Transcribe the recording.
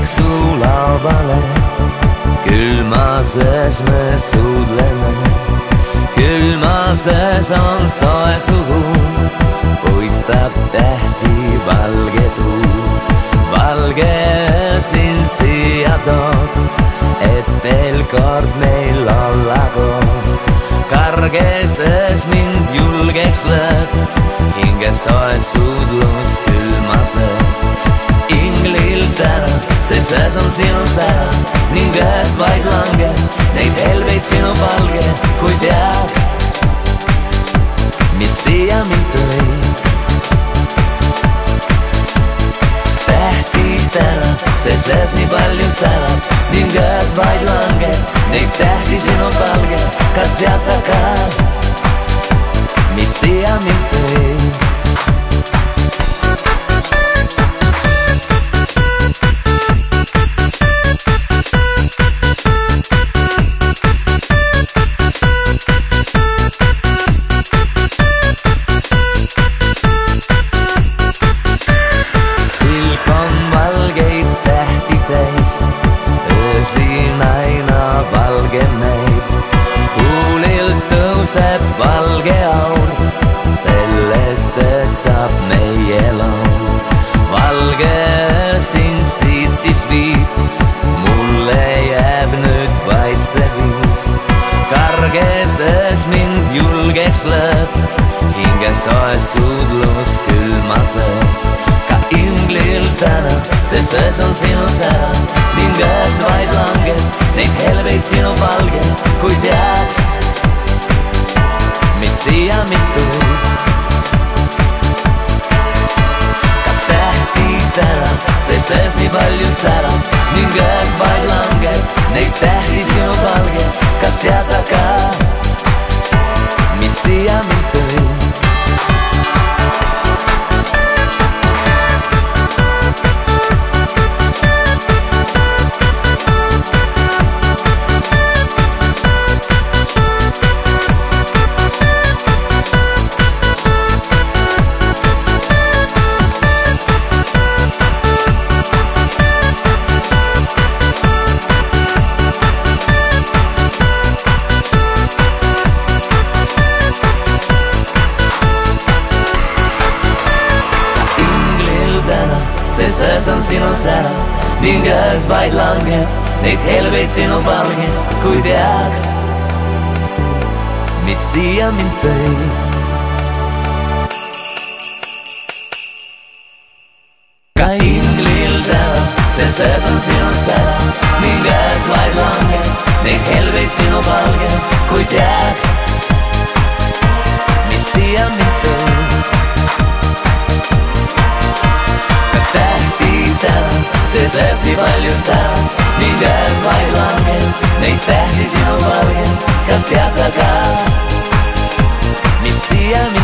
kõik su laubale, külmases me suudleme. Külmases on soe suhu, puistab tähti valge tuu. Valge sind siia toob, et veel kord meil olla koos. Kargeses mind julgeks lööb, hinges soe suudlus külmases. Inglil täna, see söös on sinu sära, ning öös vaid langeb neid helbeid sinu valge, kui teaks, mis siia mind tõi. Tähti täna, see söös nii palju särab, ning öös vaid langeb neid tähti sinu valge. Kas tead sa ka, mis siia mind tõi? Tõuseb valge aur, sellest saab meie laul. Valge sind siit siis viib, mulle jääb nüüd vaid see viis. Kargeses mind julgeks lööb, hinges soe suudlus külmases. Ka inglil täna, see söös on sinu sära, ning öös vaid langeb neid helbeid sinu valge, kui teaks, mis siia mind tõi. Ka tähti täna, see söös nii palju särab, ning öös vaid langeb neid tähti sinu valge. Kas tead sa ka, mis siia mind tõi? See söös on sinu sära, ning öös vaid langeb neid helbeid sinu valge, kui teaks, mis siia mind tõi. Ka inglil täna, see söös on sinu sära, ning öös vaid langeb neid helbeid sinu valge, kui teaks, mis siia mind tõi. See söös nii palju särab, ning öös vaid langeb neid tähti sinu valge. Kas tead sa ka, mis siia mind tõi?